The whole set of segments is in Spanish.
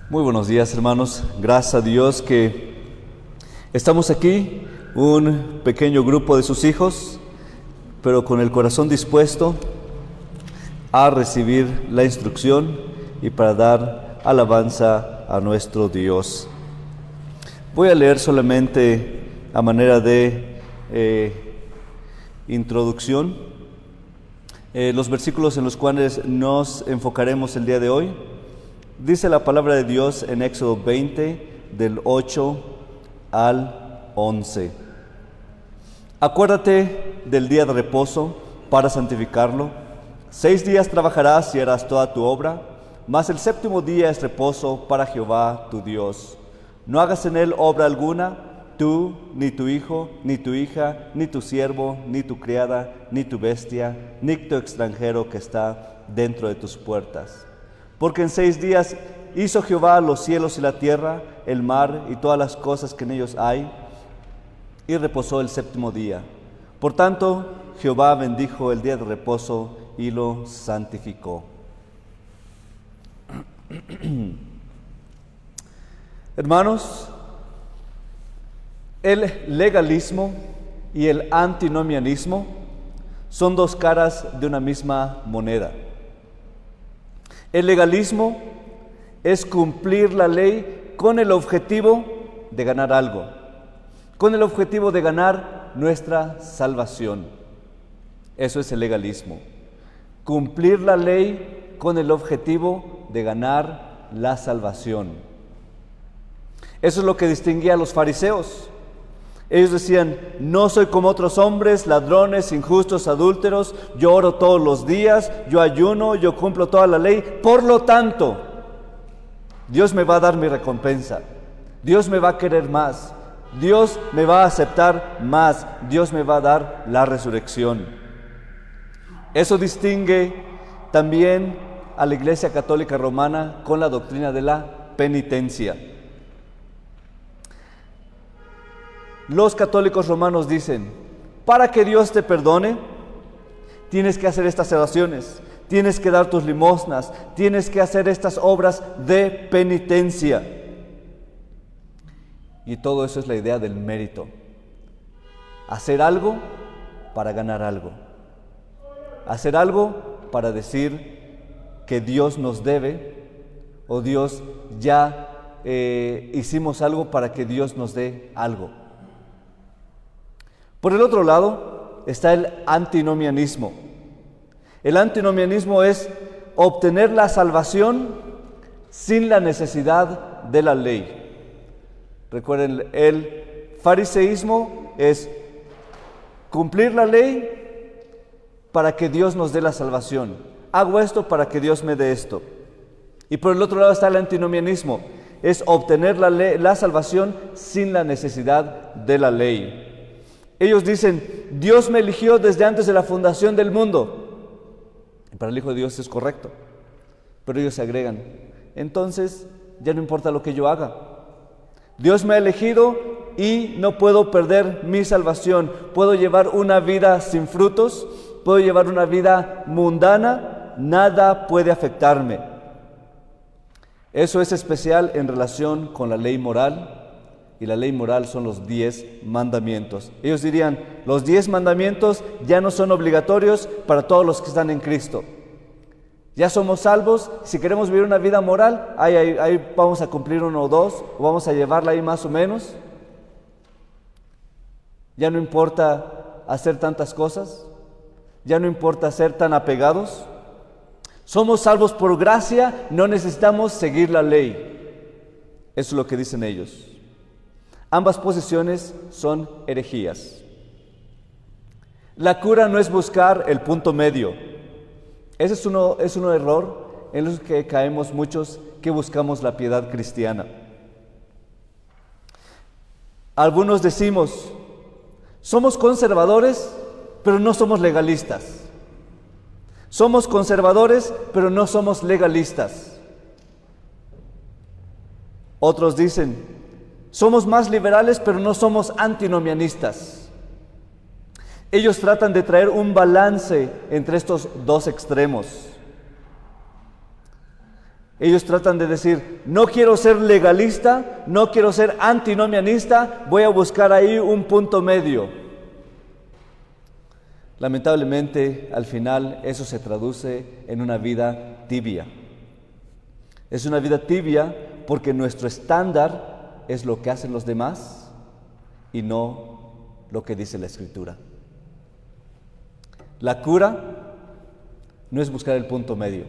Muy buenos días, hermanos. Gracias a Dios que estamos aquí, un pequeño grupo de sus hijos, pero con el corazón dispuesto a recibir la instrucción y para dar alabanza a nuestro Dios. Voy a leer solamente a manera de introducción los versículos en los cuales nos enfocaremos el día de hoy. Dice la palabra de Dios en Éxodo 20, del 8 al 11. Acuérdate del día de reposo para santificarlo. 6 días trabajarás y harás toda tu obra, mas el séptimo día es reposo para Jehová tu Dios. No hagas en él obra alguna, tú, ni tu hijo, ni tu hija, ni tu siervo, ni tu criada, ni tu bestia, ni tu extranjero que está dentro de tus puertas. Porque en 6 días hizo Jehová los cielos y la tierra, el mar y todas las cosas que en ellos hay, y reposó el séptimo día. Por tanto, Jehová bendijo el día de reposo y lo santificó. Hermanos, el legalismo y el antinomianismo son dos caras de una misma moneda. El legalismo es cumplir la ley con el objetivo de ganar algo, con el objetivo de ganar nuestra salvación. Eso es el legalismo. Cumplir la ley con el objetivo de ganar la salvación. Eso es lo que distinguía a los fariseos. Ellos decían: no soy como otros hombres, ladrones, injustos, adúlteros, yo oro todos los días, yo ayuno, yo cumplo toda la ley, por lo tanto, Dios me va a dar mi recompensa, Dios me va a querer más, Dios me va a aceptar más, Dios me va a dar la resurrección. Eso distingue también a la Iglesia Católica Romana con la doctrina de la penitencia. Los católicos romanos dicen: para que Dios te perdone, tienes que hacer estas oraciones, tienes que dar tus limosnas, tienes que hacer estas obras de penitencia. Y todo eso es la idea del mérito. Hacer algo para ganar algo. Hacer algo para decir que Dios nos debe, o Dios ya hicimos algo para que Dios nos dé algo. Por el otro lado está el antinomianismo. El antinomianismo es obtener la salvación sin la necesidad de la ley. Recuerden, el fariseísmo es cumplir la ley para que Dios nos dé la salvación. Hago esto para que Dios me dé esto. Y por el otro lado está el antinomianismo. Es obtener la salvación sin la necesidad de la ley. Ellos dicen: Dios me eligió desde antes de la fundación del mundo. Y para el Hijo de Dios es correcto. Pero ellos se agregan: entonces ya no importa lo que yo haga. Dios me ha elegido y no puedo perder mi salvación. Puedo llevar una vida sin frutos, puedo llevar una vida mundana, nada puede afectarme. Eso es especial en relación con la ley moral. Y la ley moral son los 10 mandamientos. Ellos dirían: los 10 mandamientos ya no son obligatorios para todos los que están en Cristo. Ya somos salvos. Si queremos vivir una vida moral, ahí vamos a cumplir 1 o 2, o vamos a llevarla ahí más o menos. Ya no importa hacer tantas cosas, ya no importa ser tan apegados. Somos salvos por gracia, no necesitamos seguir la ley. Eso es lo que dicen ellos. Ambas posiciones son herejías. La cura no es buscar el punto medio. Ese es un error en los que caemos muchos que buscamos la piedad cristiana. Algunos decimos: somos conservadores, pero no somos legalistas. Somos conservadores, pero no somos legalistas. Otros dicen: somos más liberales, pero no somos antinomianistas. Ellos tratan de traer un balance entre estos dos extremos. Ellos tratan de decir, no quiero ser legalista, no quiero ser antinomianista, voy a buscar ahí un punto medio. Lamentablemente, al final, eso se traduce en una vida tibia. Es una vida tibia porque nuestro estándar es lo que hacen los demás y no lo que dice la Escritura. La cura no es buscar el punto medio.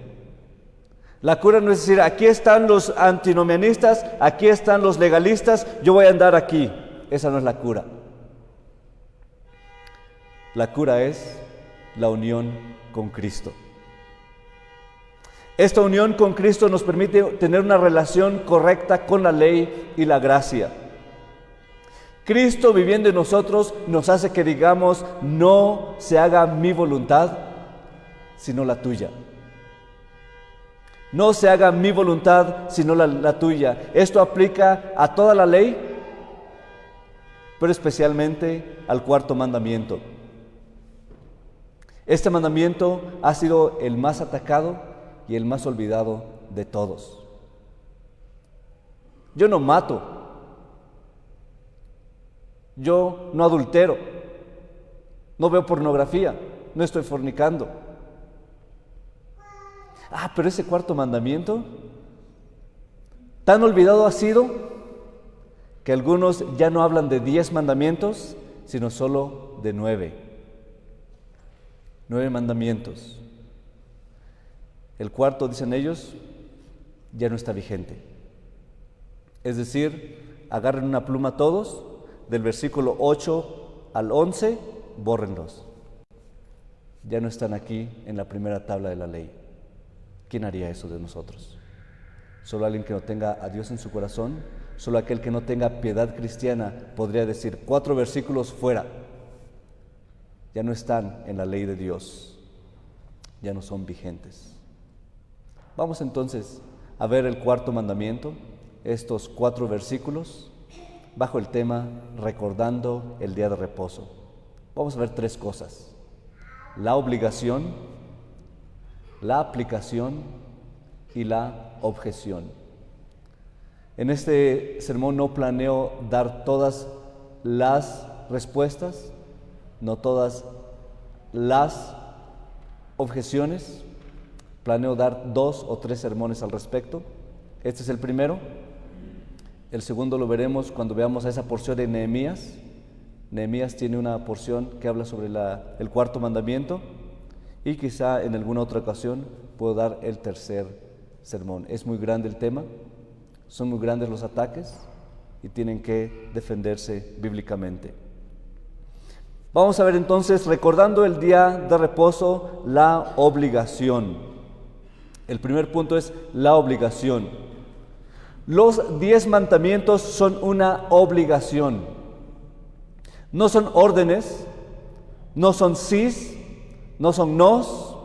La cura no es decir, aquí están los antinomianistas, aquí están los legalistas, yo voy a andar aquí. Esa no es la cura. La cura es la unión con Cristo. Esta unión con Cristo nos permite tener una relación correcta con la ley y la gracia. Cristo viviendo en nosotros nos hace que digamos, no se haga mi voluntad, sino la tuya. No se haga mi voluntad, sino la tuya. Esto aplica a toda la ley, pero especialmente al cuarto mandamiento. Este mandamiento ha sido el más atacado y el más olvidado de todos. Yo no mato, yo no adultero, no veo pornografía, no estoy fornicando. Pero ese cuarto mandamiento tan olvidado ha sido que algunos ya no hablan de 10 mandamientos, sino solo de 9. 9 mandamientos. El cuarto, dicen ellos, ya no está vigente. Es decir, agarren una pluma todos, del versículo 8 al 11, bórrenlos. Ya no están aquí en la primera tabla de la ley. ¿Quién haría eso de nosotros? Solo alguien que no tenga a Dios en su corazón, solo aquel que no tenga piedad cristiana podría decir 4 versículos fuera. Ya no están en la ley de Dios, ya no son vigentes. Vamos entonces a ver el cuarto mandamiento, estos 4 versículos, bajo el tema recordando el día de reposo. Vamos a ver 3 cosas: la obligación, la aplicación y la objeción. En este sermón no planeo dar todas las respuestas, no todas las objeciones. Planeo dar 2 o 3 sermones al respecto. Este es el primero. El segundo lo veremos cuando veamos a esa porción de Nehemías. Nehemías tiene una porción que habla sobre el cuarto mandamiento. Y quizá en alguna otra ocasión puedo dar el tercer sermón. Es muy grande el tema, son muy grandes los ataques y tienen que defenderse bíblicamente. Vamos a ver entonces, recordando el día de reposo, la obligación. El primer punto es la obligación. Los 10 mandamientos son una obligación. No son órdenes, no son sís, no son nos.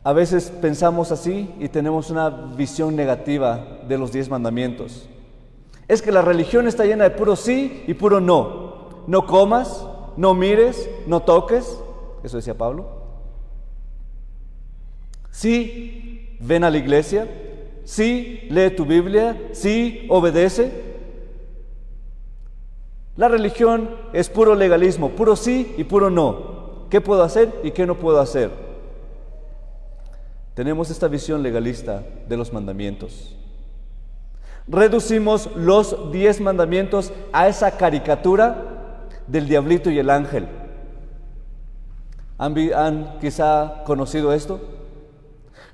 A veces pensamos así y tenemos una visión negativa de los 10 mandamientos. Es que la religión está llena de puro sí y puro no. No comas, no mires, no toques. Eso decía Pablo. Sí, ven a la iglesia. Sí, lee tu Biblia. Sí, obedece. La religión es puro legalismo, puro sí y puro no. ¿Qué puedo hacer y qué no puedo hacer? Tenemos esta visión legalista de los mandamientos. Reducimos los 10 mandamientos a esa caricatura del diablito y el ángel. ¿Han quizá conocido esto?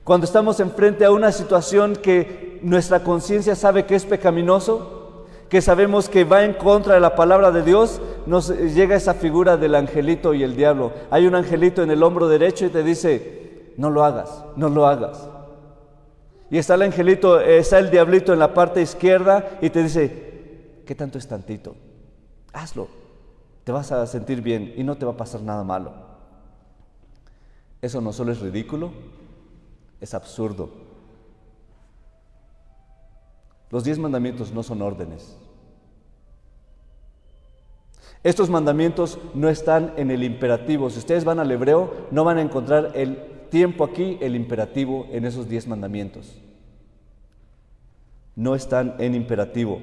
Cuando estamos enfrente a una situación que nuestra conciencia sabe que es pecaminoso, que sabemos que va en contra de la palabra de Dios, nos llega esa figura del angelito y el diablo. Hay un angelito en el hombro derecho y te dice, no lo hagas, no lo hagas. Y está el angelito, está el diablito en la parte izquierda y te dice, ¿qué tanto es tantito? Hazlo, te vas a sentir bien y no te va a pasar nada malo. Eso no solo es ridículo, es absurdo. Los 10 mandamientos no son órdenes. Estos mandamientos no están en el imperativo. Si ustedes van al hebreo, no van a encontrar el tiempo aquí el imperativo en esos 10 mandamientos. No están en imperativo.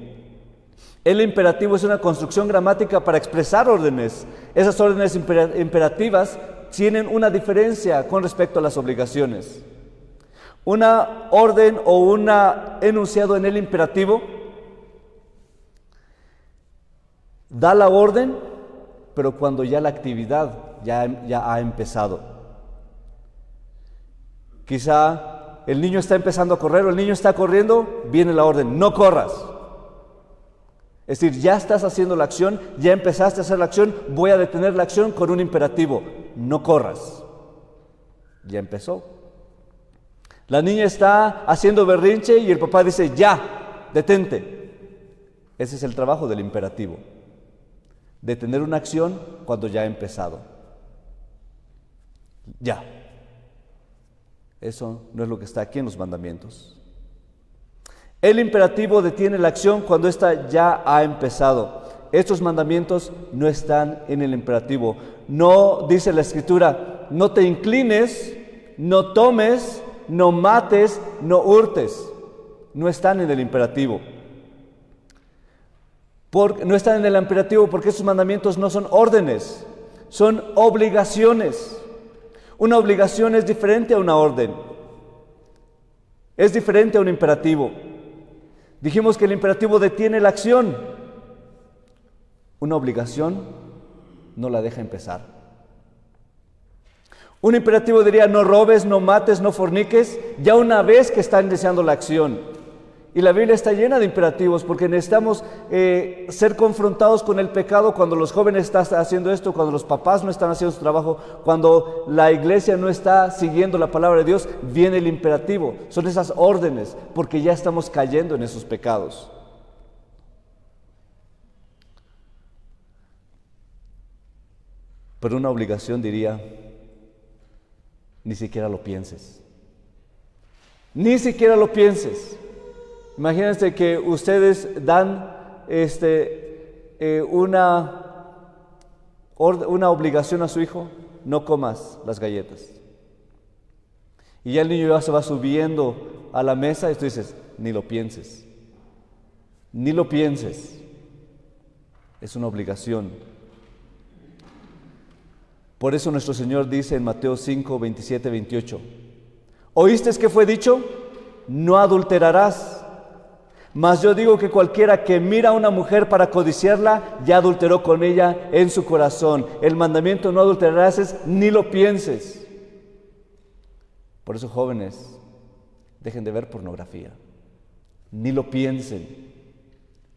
El imperativo es una construcción gramática para expresar órdenes. Esas órdenes imperativas tienen una diferencia con respecto a las obligaciones. Una orden o un enunciado en el imperativo da la orden, pero cuando ya la actividad ya ha empezado. Quizá el niño está empezando a correr o el niño está corriendo, viene la orden, no corras. Es decir, ya estás haciendo la acción, ya empezaste a hacer la acción, voy a detener la acción con un imperativo, no corras. Ya empezó. La niña está haciendo berrinche y el papá dice, ya, detente. Ese es el trabajo del imperativo. Detener una acción cuando ya ha empezado. Ya. Eso no es lo que está aquí en los mandamientos. El imperativo detiene la acción cuando ésta ya ha empezado. Estos mandamientos no están en el imperativo. No dice la Escritura, no te inclines, no tomes, no mates, no hurtes. No están en el imperativo. No están en el imperativo porque estos mandamientos no son órdenes, son obligaciones. Una obligación es diferente a una orden. Es diferente a un imperativo. Dijimos que el imperativo detiene la acción. Una obligación no la deja empezar. Un imperativo diría, no robes, no mates, no forniques, ya una vez que está iniciando la acción. Y la Biblia está llena de imperativos porque necesitamos ser confrontados con el pecado cuando los jóvenes están haciendo esto, cuando los papás no están haciendo su trabajo, cuando la iglesia no está siguiendo la palabra de Dios, viene el imperativo. Son esas órdenes porque ya estamos cayendo en esos pecados. Pero una obligación diría, ni siquiera lo pienses. Ni siquiera lo pienses. Imagínense que ustedes dan una obligación a su hijo, no comas las galletas. Y ya el niño ya se va subiendo a la mesa y tú dices, ni lo pienses. Ni lo pienses. Es una obligación. Por eso nuestro Señor dice en Mateo 5, 27, 28, ¿oíste que fue dicho? No adulterarás. Mas yo digo que cualquiera que mira a una mujer para codiciarla, ya adulteró con ella en su corazón. El mandamiento no adulterarás es ni lo pienses. Por eso, jóvenes, dejen de ver pornografía. Ni lo piensen.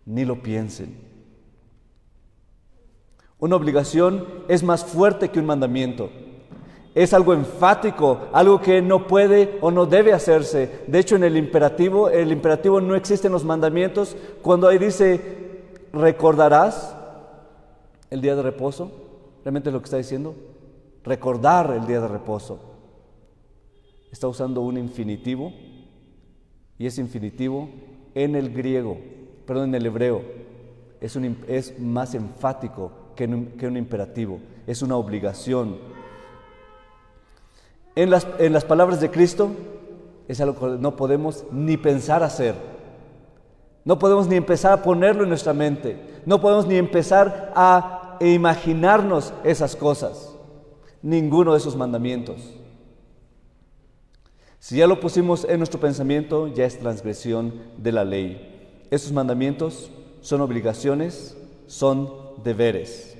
Ni lo piensen. Una obligación es más fuerte que un mandamiento. Es algo enfático, algo que no puede o no debe hacerse. De hecho, en el imperativo no existe en los mandamientos. Cuando ahí dice, recordarás el día de reposo, realmente es lo que está diciendo, recordar el día de reposo. Está usando un infinitivo, y ese infinitivo en el hebreo, es más enfático que un imperativo, es una obligación. En las palabras de Cristo es algo que no podemos ni pensar hacer. No podemos ni empezar a ponerlo en nuestra mente. No podemos ni empezar a imaginarnos esas cosas. Ninguno de esos mandamientos. Si ya lo pusimos en nuestro pensamiento, ya es transgresión de la ley. Esos mandamientos son obligaciones, son deberes.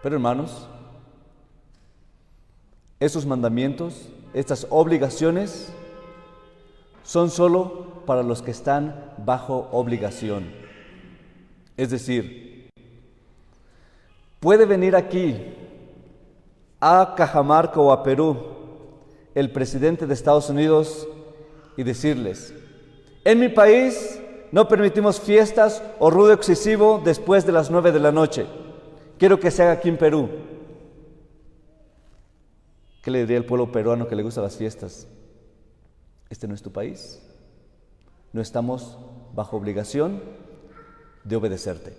Pero hermanos, esos mandamientos, estas obligaciones, son solo para los que están bajo obligación. Es decir, puede venir aquí a Cajamarca o a Perú el presidente de Estados Unidos y decirles, en mi país no permitimos fiestas o ruido excesivo después de las 9 de la noche. Quiero que se haga aquí en Perú. ¿Qué le diría al pueblo peruano que le gustan las fiestas? Este no es tu país. No estamos bajo obligación de obedecerte.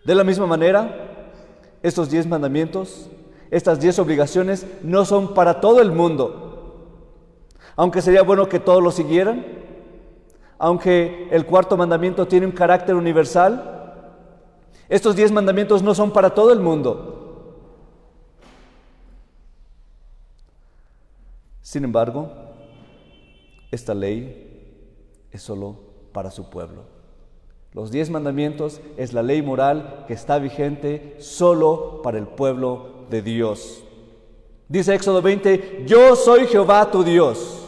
De la misma manera, estos 10 mandamientos Estas 10 obligaciones no son para todo el mundo. Aunque sería bueno que todos lo siguieran, aunque el cuarto mandamiento tiene un carácter universal, estos 10 mandamientos no son para todo el mundo. Sin embargo, esta ley es solo para su pueblo. Los 10 mandamientos es la ley moral que está vigente solo para el pueblo de Dios. Dice Éxodo 20: yo soy Jehová tu Dios,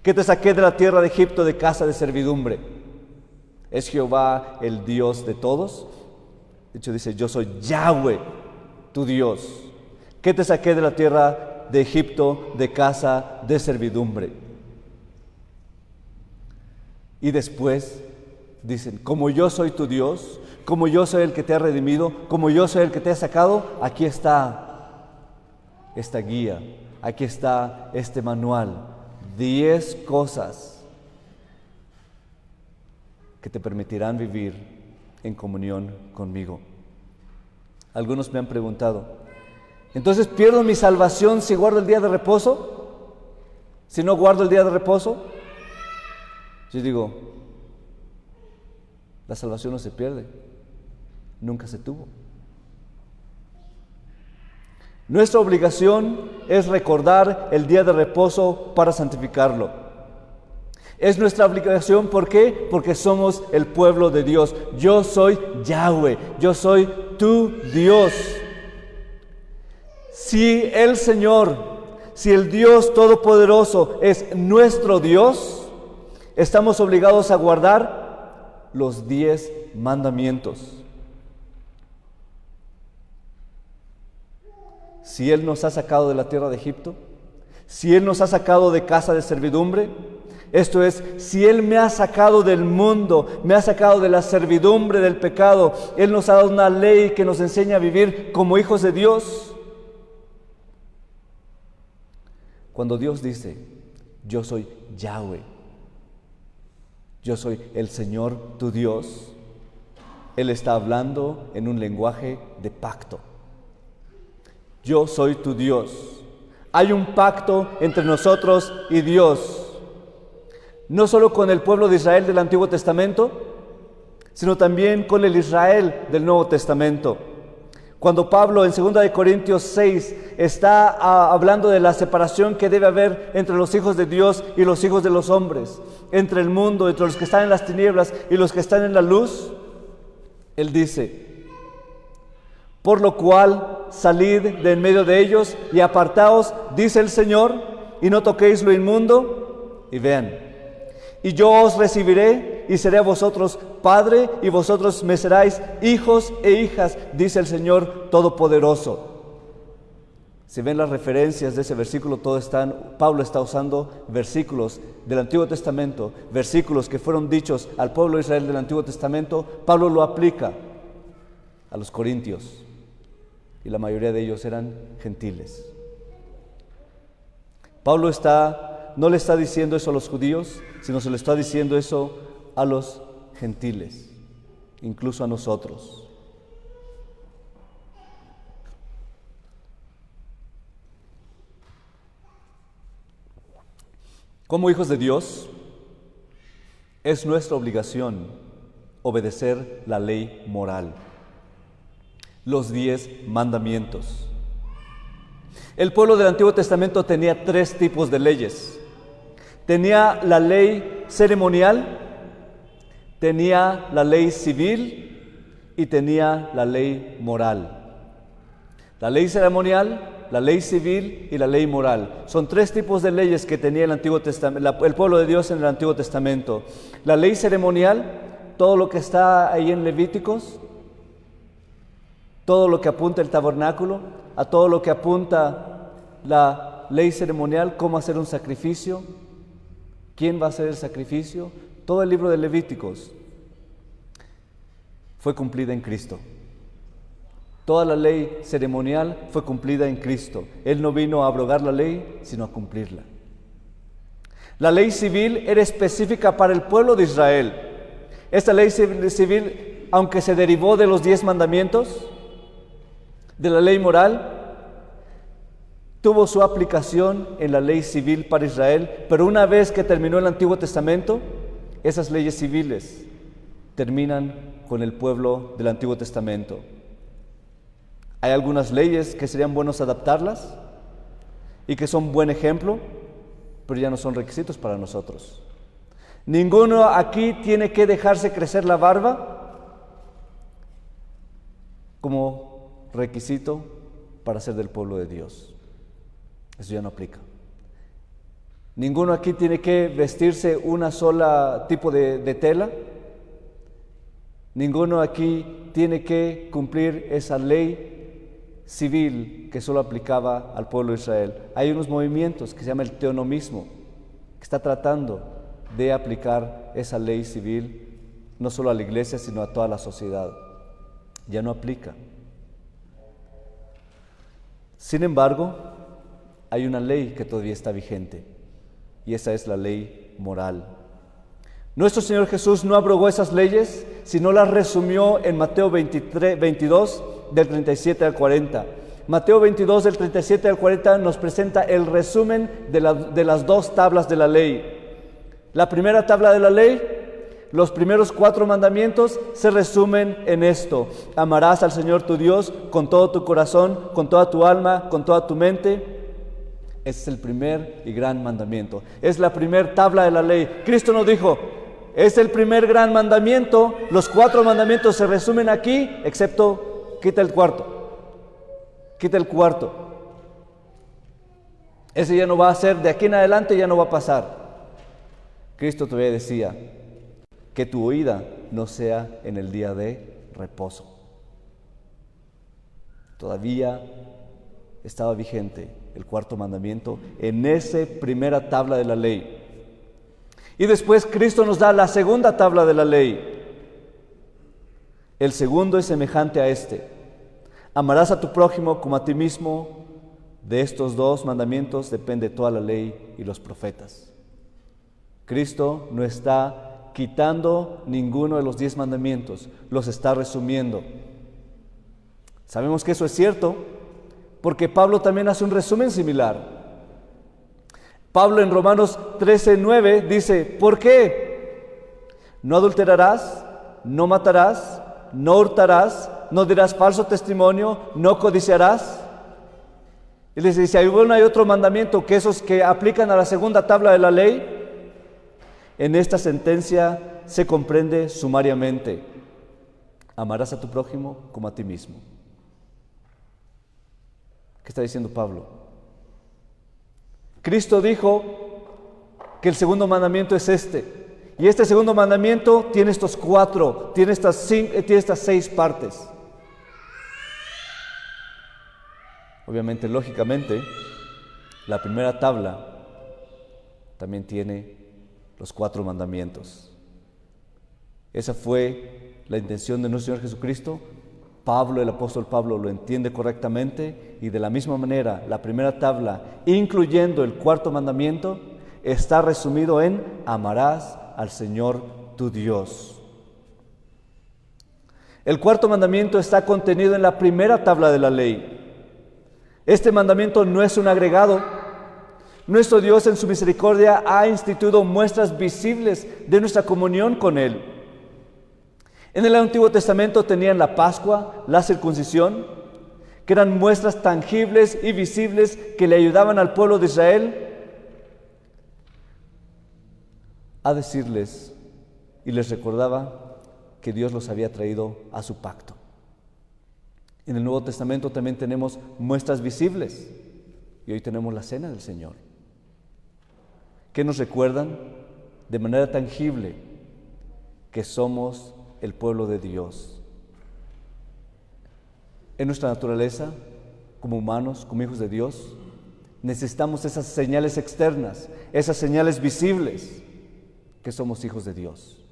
que te saqué de la tierra de Egipto de casa de servidumbre. ¿Es Jehová el Dios de todos? De hecho dice: yo soy Yahweh tu Dios, que te saqué de la tierra de Egipto de casa de servidumbre. Y después dicen: como yo soy tu Dios, como yo soy el que te ha redimido, como yo soy el que te ha sacado, aquí está esta guía, aquí está este manual. 10 cosas que te permitirán vivir en comunión conmigo. Algunos me han preguntado: ¿entonces pierdo mi salvación si guardo el día de reposo? ¿Si no guardo el día de reposo? Yo digo: la salvación no se pierde, nunca se tuvo. Nuestra obligación es recordar el día de reposo para santificarlo. Es nuestra obligación, ¿por qué? Porque somos el pueblo de Dios. Yo soy Yahweh, yo soy tu Dios. Si el Señor, si el Dios Todopoderoso es nuestro Dios, estamos obligados a guardar los 10 mandamientos. Si Él nos ha sacado de la tierra de Egipto, si Él nos ha sacado de casa de servidumbre, esto es, si Él me ha sacado del mundo, me ha sacado de la servidumbre del pecado, Él nos ha dado una ley que nos enseña a vivir como hijos de Dios. Cuando Dios dice: yo soy Yahweh, yo soy el Señor tu Dios, Él está hablando en un lenguaje de pacto. Yo soy tu Dios. Hay un pacto entre nosotros y Dios. No solo con el pueblo de Israel del Antiguo Testamento, sino también con el Israel del Nuevo Testamento. Cuando Pablo en 2 Corintios 6 está hablando de la separación que debe haber entre los hijos de Dios y los hijos de los hombres, entre el mundo, entre los que están en las tinieblas y los que están en la luz, él dice: por lo cual salid de en medio de ellos y apartaos, dice el Señor, y no toquéis lo inmundo. Y vean: y yo os recibiré y seré a vosotros Padre, y vosotros me seráis hijos e hijas, dice el Señor Todopoderoso. Si ven las referencias de ese versículo, Pablo está usando versículos del Antiguo Testamento, versículos que fueron dichos al pueblo de Israel del Antiguo Testamento. Pablo lo aplica a los corintios, y la mayoría de ellos eran gentiles. Pablo no le está diciendo eso a los judíos, sino se le está diciendo eso a los gentiles, incluso a nosotros. Como hijos de Dios, es nuestra obligación obedecer la ley moral, los 10 mandamientos. El pueblo del Antiguo Testamento tenía 3 tipos de leyes. Tenía la ley ceremonial, tenía la ley civil y tenía la ley moral. La ley ceremonial, la ley civil y la ley moral. Son 3 tipos de leyes que tenía el Antiguo Testamento, el pueblo de Dios en el Antiguo Testamento. La ley ceremonial, todo lo que está ahí en Levíticos, todo lo que apunta el tabernáculo, a todo lo que apunta la ley ceremonial, cómo hacer un sacrificio, quién va a hacer el sacrificio, todo el libro de Levíticos fue cumplida en Cristo. Toda la ley ceremonial fue cumplida en Cristo. Él no vino a abrogar la ley, sino a cumplirla. La ley civil era específica para el pueblo de Israel. Esta ley civil, aunque se derivó de los 10 mandamientos, de la ley moral, tuvo su aplicación en la ley civil para Israel, pero una vez que terminó el Antiguo Testamento, esas leyes civiles terminan con el pueblo del Antiguo Testamento. Hay algunas leyes que serían buenos adaptarlas y que son buen ejemplo, pero ya no son requisitos para nosotros. Ninguno aquí tiene que dejarse crecer la barba como requisito para ser del pueblo de Dios. Eso ya no aplica. Ninguno aquí tiene que vestirse una sola tipo de tela. Ninguno aquí tiene que cumplir esa ley civil que solo aplicaba al pueblo de Israel. Hay unos movimientos que se llama el teonomismo, que está tratando de aplicar esa ley civil no solo a la iglesia, sino a toda la sociedad. Ya no aplica. Sin embargo, hay una ley que todavía está vigente, y esa es la ley moral. Nuestro Señor Jesús no abrogó esas leyes, sino las resumió en Mateo 22, del 37 al 40. Mateo 22, del 37 al 40 nos presenta el resumen de las dos tablas de la ley. La primera tabla de la ley, los primeros 4 mandamientos se resumen en esto: amarás al Señor tu Dios con todo tu corazón, con toda tu alma, con toda tu mente. Ese es el primer y gran mandamiento. Es la primera tabla de la ley. Cristo nos dijo, es el primer gran mandamiento. Los 4 mandamientos se resumen aquí, excepto quita el cuarto. Quita el cuarto. Ese ya no va a ser, de aquí en adelante ya no va a pasar. Cristo todavía decía, que tu huida no sea en el día de reposo. Todavía estaba vigente el 4º mandamiento en esa primera tabla de la ley. Y después Cristo nos da la segunda tabla de la ley. El segundo es semejante a este: amarás a tu prójimo como a ti mismo. De estos 2 mandamientos depende toda la ley y los profetas. Cristo no está quitando ninguno de los 10 mandamientos, los está resumiendo. Sabemos que eso es cierto, porque Pablo también hace un resumen similar. Pablo en Romanos 13:9 dice, ¿por qué? No adulterarás, no matarás, no hurtarás, no dirás falso testimonio, no codiciarás. Y les dice, hay otro mandamiento, que esos que aplican a la segunda tabla de la ley. En esta sentencia se comprende sumariamente: amarás a tu prójimo como a ti mismo. ¿Qué está diciendo Pablo? Cristo dijo que el segundo mandamiento es este, y este segundo mandamiento tiene estos 4, tiene estas 6 partes. Obviamente, lógicamente, la primera tabla también tiene los 4 mandamientos. Esa fue la intención de nuestro Señor Jesucristo. Pablo, el apóstol Pablo, lo entiende correctamente, y de la misma manera, la primera tabla, incluyendo el 4º mandamiento, está resumido en amarás al Señor tu Dios. El 4º mandamiento está contenido en la primera tabla de la ley. Este mandamiento no es un agregado. Nuestro Dios en su misericordia ha instituido muestras visibles de nuestra comunión con Él. En el Antiguo Testamento tenían la Pascua, la circuncisión, que eran muestras tangibles y visibles que le ayudaban al pueblo de Israel a decirles y les recordaba que Dios los había traído a su pacto. En el Nuevo Testamento también tenemos muestras visibles, y hoy tenemos la Cena del Señor, que nos recuerdan de manera tangible que somos el pueblo de Dios. En nuestra naturaleza, como humanos, como hijos de Dios, necesitamos esas señales externas, esas señales visibles, que somos hijos de Dios.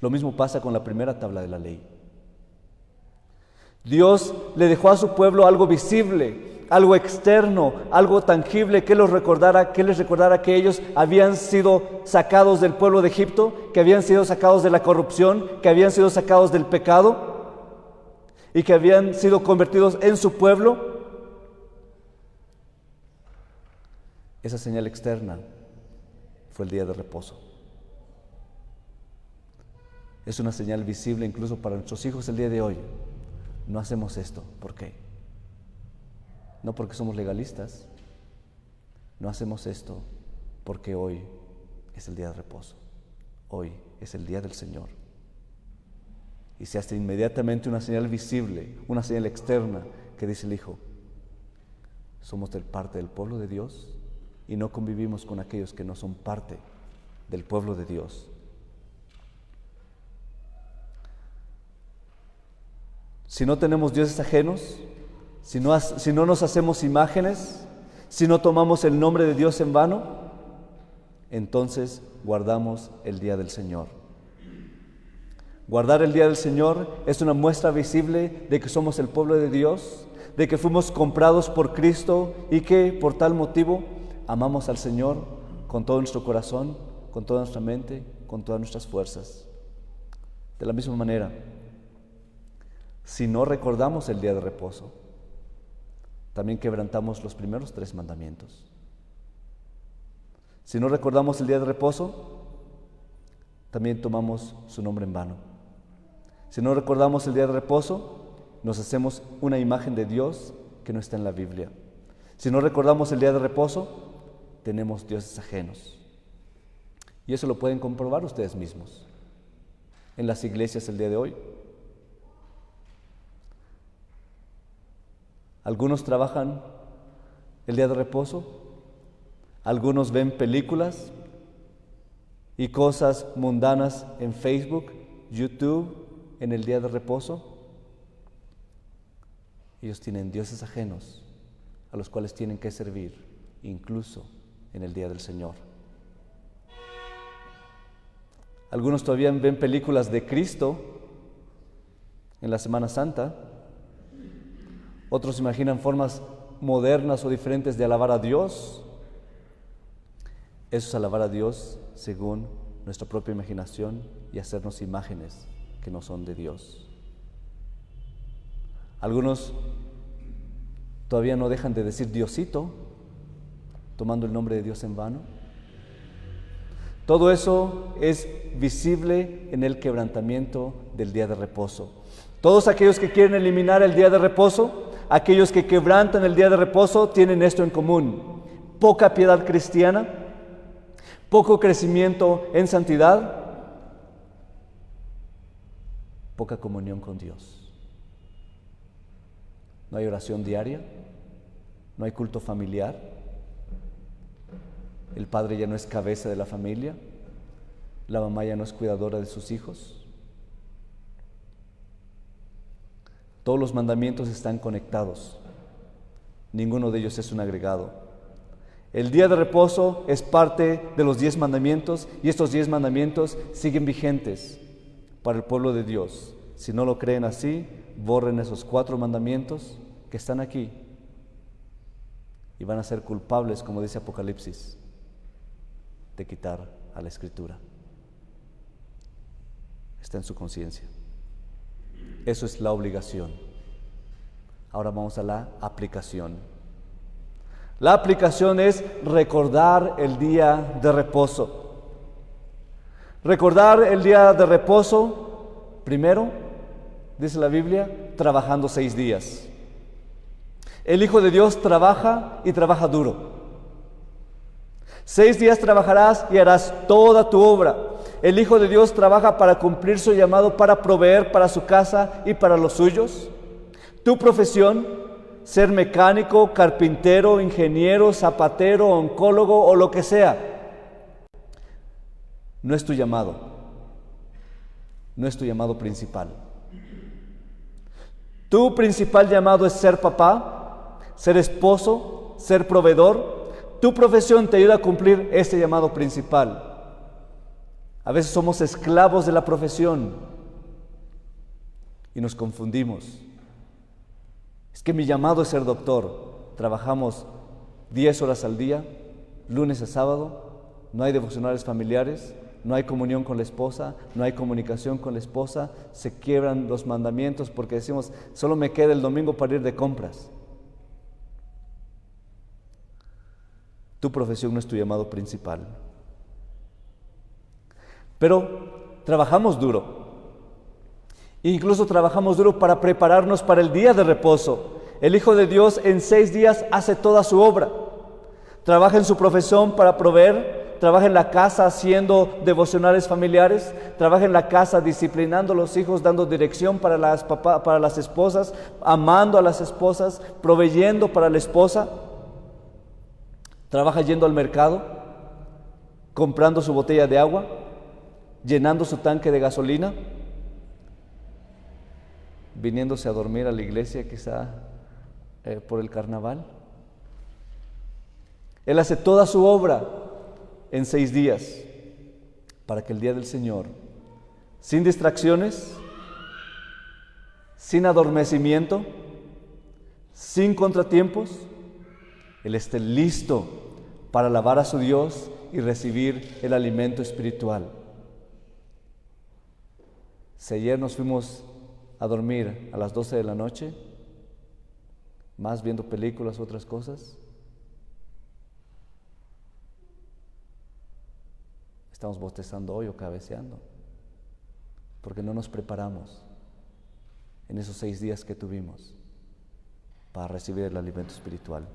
Lo mismo pasa con la primera tabla de la ley. Dios le dejó a su pueblo algo visible, algo externo, algo tangible que les recordara que ellos habían sido sacados del pueblo de Egipto, que habían sido sacados de la corrupción, que habían sido sacados del pecado y que habían sido convertidos en su pueblo. Esa señal externa fue el día de reposo. Es una señal visible incluso para nuestros hijos el día de hoy. No hacemos esto. ¿Por qué? No porque somos legalistas. No hacemos esto porque hoy es el día de reposo. Hoy es el día del Señor. Y se hace inmediatamente una señal visible, una señal externa que dice el Hijo: somos parte del pueblo de Dios y no convivimos con aquellos que no son parte del pueblo de Dios. Si no tenemos dioses ajenos, si no nos hacemos imágenes, si no tomamos el nombre de Dios en vano, entonces guardamos el día del Señor. Guardar el día del Señor es una muestra visible de que somos el pueblo de Dios, de que fuimos comprados por Cristo y que por tal motivo amamos al Señor con todo nuestro corazón, con toda nuestra mente, con todas nuestras fuerzas. De la misma manera, si no recordamos el día de reposo, también quebrantamos los primeros 3 mandamientos. Si no recordamos el día de reposo, también tomamos su nombre en vano. Si no recordamos el día de reposo, nos hacemos una imagen de Dios que no está en la Biblia. Si no recordamos el día de reposo, tenemos dioses ajenos. Y eso lo pueden comprobar ustedes mismos en las iglesias el día de hoy. Algunos trabajan el día de reposo, algunos ven películas y cosas mundanas en Facebook, YouTube, en el día de reposo. Ellos tienen dioses ajenos a los cuales tienen que servir, incluso en el día del Señor. Algunos todavía ven películas de Cristo en la Semana Santa. Otros imaginan formas modernas o diferentes de alabar a Dios. Eso es alabar a Dios según nuestra propia imaginación y hacernos imágenes que no son de Dios. Algunos todavía no dejan de decir Diosito, tomando el nombre de Dios en vano. Todo eso es visible en el quebrantamiento del día de reposo. Todos aquellos que quieren eliminar el día de reposo, aquellos que quebrantan el día de reposo, tienen esto en común: poca piedad cristiana, poco crecimiento en santidad, poca comunión con Dios. No hay oración diaria, no hay culto familiar, el padre ya no es cabeza de la familia, la mamá ya no es cuidadora de sus hijos. Todos los mandamientos están conectados, ninguno de ellos es un agregado. El día de reposo es parte de los 10 mandamientos y estos 10 mandamientos siguen vigentes para el pueblo de Dios. Si no lo creen así, borren esos 4 mandamientos que están aquí y van a ser culpables, como dice Apocalipsis, de quitar a la Escritura. Está en su conciencia. Eso es la obligación. Ahora vamos a la aplicación. La aplicación es recordar el día de reposo. Recordar el día de reposo, primero, dice la Biblia, trabajando 6 días. El Hijo de Dios trabaja y trabaja duro. 6 días trabajarás y harás toda tu obra. El Hijo de Dios trabaja para cumplir su llamado, para proveer para su casa y para los suyos. Tu profesión, ser mecánico, carpintero, ingeniero, zapatero, oncólogo o lo que sea, no es tu llamado. No es tu llamado principal. Tu principal llamado es ser papá, ser esposo, ser proveedor. Tu profesión te ayuda a cumplir ese llamado principal. A veces somos esclavos de la profesión y nos confundimos. Es que mi llamado es ser doctor. Trabajamos 10 horas al día, lunes a sábado, no hay devocionales familiares, no hay comunión con la esposa, no hay comunicación con la esposa, se quiebran los mandamientos porque decimos, solo me queda el domingo para ir de compras. Tu profesión no es tu llamado principal. Pero trabajamos duro. Incluso trabajamos duro para prepararnos para el día de reposo. El Hijo de Dios en 6 días hace toda su obra. Trabaja en su profesión para proveer, trabaja en la casa haciendo devocionales familiares, trabaja en la casa disciplinando a los hijos, dando dirección para las esposas, amando a las esposas, proveyendo para la esposa. Trabaja yendo al mercado, comprando su botella de agua, llenando su tanque de gasolina, viniéndose a dormir a la iglesia quizá por el carnaval. Él hace toda su obra en 6 días para que el día del Señor, sin distracciones, sin adormecimiento, sin contratiempos, Él esté listo para alabar a su Dios y recibir el alimento espiritual. Si ayer nos fuimos a dormir a las 12 de la noche, más viendo películas u otras cosas, estamos bostezando hoy o cabeceando, porque no nos preparamos en esos 6 días que tuvimos para recibir el alimento espiritual.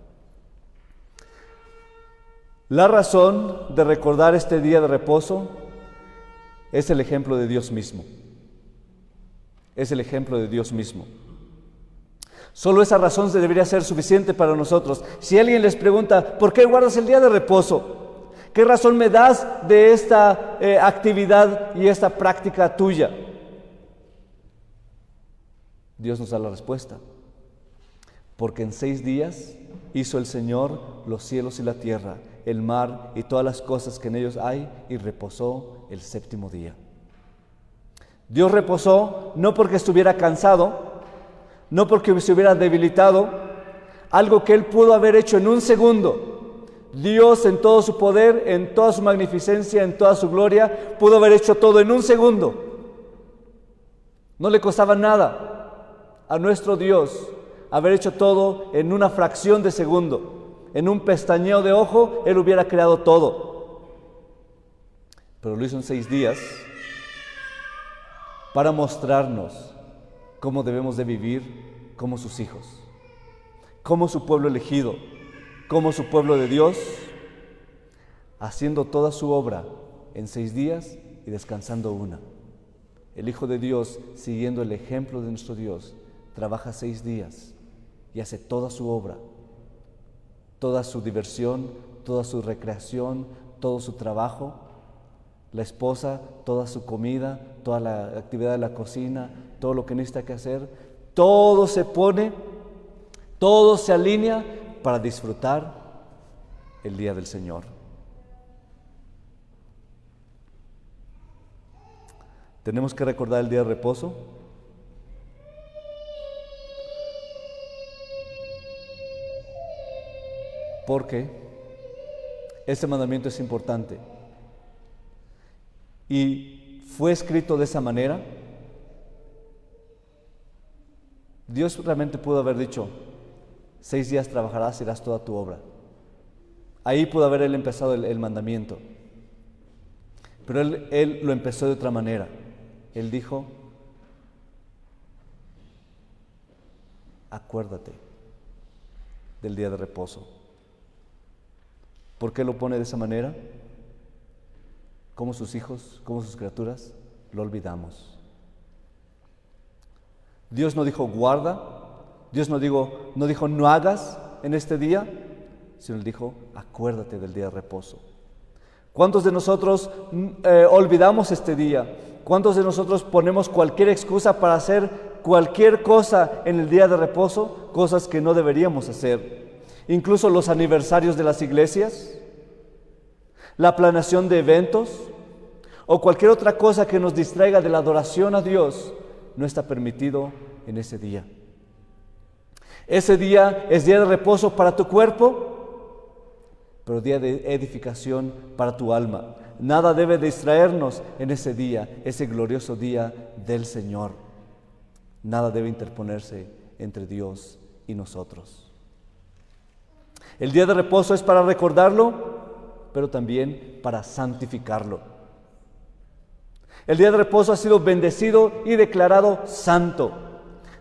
La razón de recordar este día de reposo es el ejemplo de Dios mismo. Es el ejemplo de Dios mismo. Solo esa razón debería ser suficiente para nosotros. Si alguien les pregunta, ¿por qué guardas el día de reposo? ¿Qué razón me das de esta actividad y esta práctica tuya? Dios nos da la respuesta. Porque en 6 días hizo el Señor los cielos y la tierra, el mar y todas las cosas que en ellos hay, y reposó el 7º día. Dios reposó no porque estuviera cansado, no porque se hubiera debilitado, algo que Él pudo haber hecho en un segundo. Dios en todo su poder, en toda su magnificencia, en toda su gloria, pudo haber hecho todo en un segundo. No le costaba nada a nuestro Dios haber hecho todo en una fracción de segundo. En un pestañeo de ojo, Él hubiera creado todo. Pero lo hizo en 6 días para mostrarnos cómo debemos de vivir como sus hijos, como su pueblo elegido, como su pueblo de Dios, haciendo toda su obra en 6 días y descansando una. El Hijo de Dios, siguiendo el ejemplo de nuestro Dios, trabaja 6 días y hace toda su obra, toda su diversión, toda su recreación, todo su trabajo. La esposa, toda su comida, toda la actividad de la cocina, todo lo que necesita que hacer, todo se pone, todo se alinea para disfrutar el día del Señor. Tenemos que recordar el día de reposo porque este mandamiento es importante. Y fue escrito de esa manera. Dios realmente pudo haber dicho, 6 días trabajarás y harás toda tu obra. Ahí pudo haber Él empezado el mandamiento. Pero él lo empezó de otra manera. Él dijo, acuérdate del día de reposo. ¿Por qué lo pone de esa manera? Como sus hijos, como sus criaturas, lo olvidamos. Dios no dijo guarda, Dios no dijo no hagas en este día, sino Él dijo acuérdate del día de reposo. ¿Cuántos de nosotros olvidamos este día? ¿Cuántos de nosotros ponemos cualquier excusa para hacer cualquier cosa en el día de reposo? Cosas que no deberíamos hacer. Incluso los aniversarios de las iglesias, la planeación de eventos o cualquier otra cosa que nos distraiga de la adoración a Dios no está permitido en ese día. Ese día es día de reposo para tu cuerpo, pero día de edificación para tu alma. Nada debe distraernos en ese día, ese glorioso día del Señor. Nada debe interponerse entre Dios y nosotros. El día de reposo es para recordarlo, pero también para santificarlo. El día de reposo ha sido bendecido y declarado santo.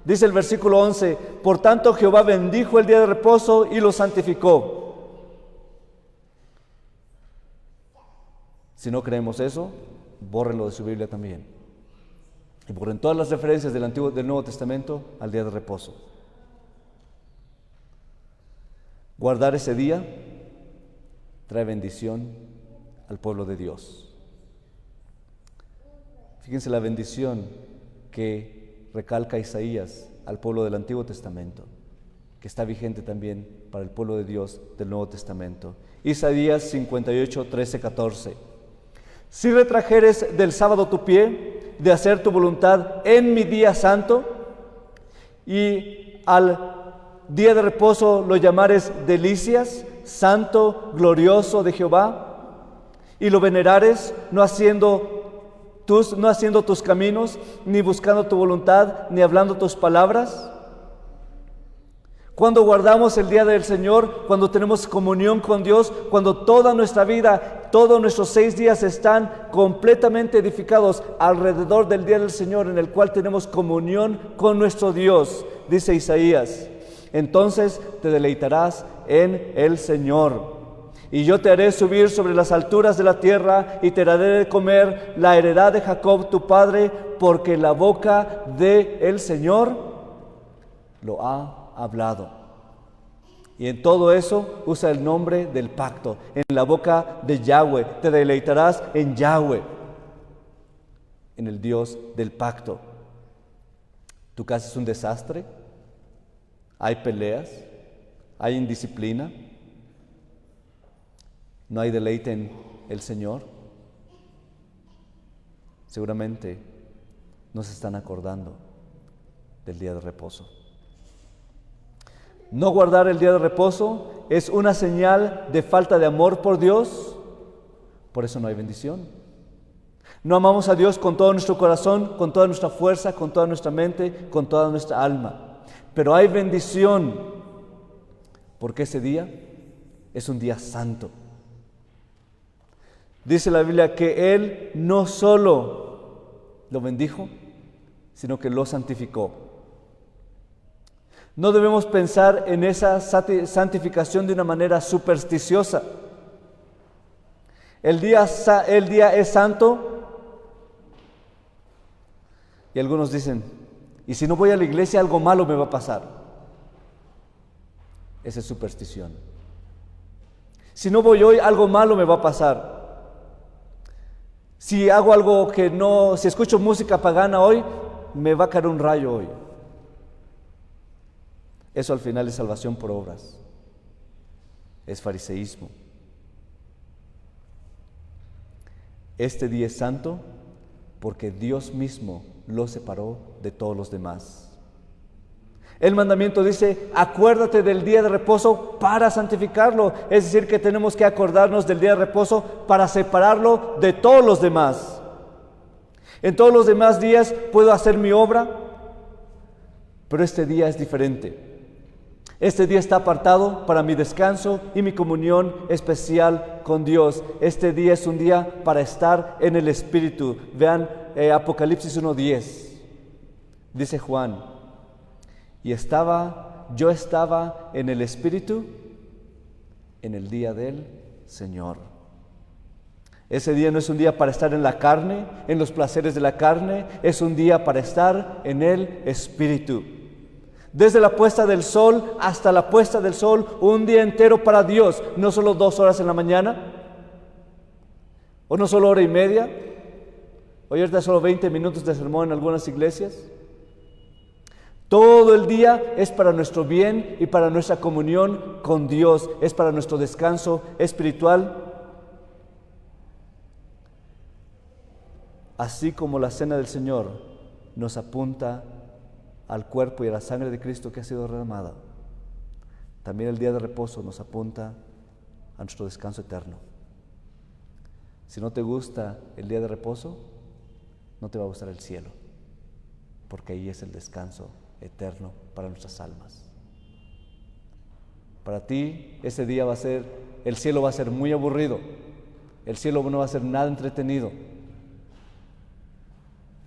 Dice el versículo 11, por tanto Jehová bendijo el día de reposo y lo santificó. Si no creemos eso, bórrenlo de su Biblia también. Y borren todas las referencias del Nuevo Testamento al día de reposo. Guardar ese día trae bendición al pueblo de Dios. Fíjense la bendición que recalca Isaías al pueblo del Antiguo Testamento, que está vigente también para el pueblo de Dios del Nuevo Testamento. Isaías 58, 13, 14. Si retrajeres del sábado tu pie, de hacer tu voluntad en mi día santo, y al día de reposo lo llamares delicias, santo, glorioso de Jehová, y lo venerares, no haciendo tus caminos, ni buscando tu voluntad, ni hablando tus palabras. Cuando guardamos el día del Señor, cuando tenemos comunión con Dios, cuando toda nuestra vida, todos nuestros 6 días están completamente edificados alrededor del día del Señor, en el cual tenemos comunión con nuestro Dios, dice Isaías, entonces te deleitarás en el Señor. Y yo te haré subir sobre las alturas de la tierra y te haré de comer la heredad de Jacob tu padre, porque la boca del Señor lo ha hablado. Y en todo eso usa el nombre del pacto. En la boca de Yahweh te deleitarás en Yahweh, en el Dios del pacto. ¿Tu casa es un desastre? ¿Hay peleas? ¿Hay indisciplina? ¿No hay deleite en el Señor? Seguramente no se están acordando del día de reposo. No guardar el día de reposo es una señal de falta de amor por Dios. Por eso no hay bendición. No amamos a Dios con todo nuestro corazón, con toda nuestra fuerza, con toda nuestra mente, con toda nuestra alma. Pero hay bendición, porque ese día es un día santo. Dice la Biblia que Él no solo lo bendijo, sino que lo santificó. No debemos pensar en esa santificación de una manera supersticiosa. El día es santo, y algunos dicen, y si no voy a la iglesia algo malo me va a pasar. Esa es superstición. Si no voy hoy algo malo me va a pasar. Si hago algo que no, si escucho música pagana hoy, me va a caer un rayo hoy. Eso al final es salvación por obras. Es fariseísmo. Este día es santo porque Dios mismo lo separó de todos los demás. El mandamiento dice, acuérdate del día de reposo para santificarlo. Es decir, que tenemos que acordarnos del día de reposo para separarlo de todos los demás. En todos los demás días puedo hacer mi obra, pero este día es diferente. Este día está apartado para mi descanso y mi comunión especial con Dios. Este día es un día para estar en el Espíritu. Vean Apocalipsis 1:10. Dice Juan, yo estaba en el Espíritu en el día del Señor. Ese día no es un día para estar en la carne, en los placeres de la carne, es un día para estar en el Espíritu. Desde la puesta del sol hasta la puesta del sol, un día entero para Dios, no solo 2 horas en la mañana, o no solo 1:30, hoy ahorita solo 20 minutos de sermón en algunas iglesias. Todo el día es para nuestro bien y para nuestra comunión con Dios, es para nuestro descanso espiritual. Así como la cena del Señor nos apunta al cuerpo y a la sangre de Cristo que ha sido derramada, también el día de reposo nos apunta a nuestro descanso eterno. Si no te gusta el día de reposo, no te va a gustar el cielo, porque ahí es el descanso eterno para nuestras almas. Para ti ese día el cielo va a ser muy aburrido, el cielo no va a ser nada entretenido,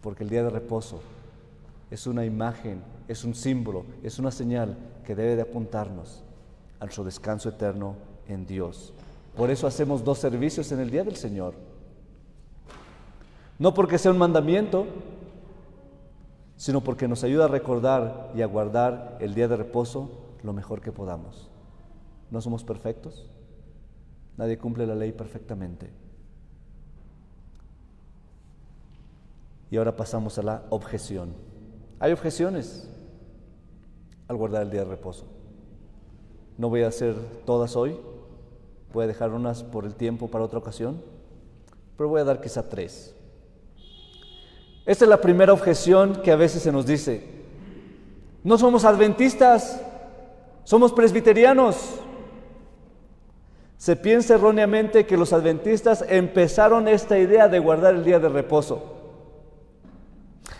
porque el día de reposo es una imagen, es un símbolo, es una señal que debe de apuntarnos a nuestro descanso eterno en Dios. Por eso hacemos 2 servicios en el día del Señor. No porque sea un mandamiento, sino porque nos ayuda a recordar y a guardar el día de reposo lo mejor que podamos. ¿No somos perfectos? Nadie cumple la ley perfectamente. Y ahora pasamos a la objeción. Hay objeciones al guardar el día de reposo. No voy a hacer todas hoy, voy a dejar unas por el tiempo para otra ocasión, pero voy a dar quizá 3. Esta es la primera objeción que a veces se nos dice. No somos adventistas, somos presbiterianos. Se piensa erróneamente que los adventistas empezaron esta idea de guardar el día de reposo.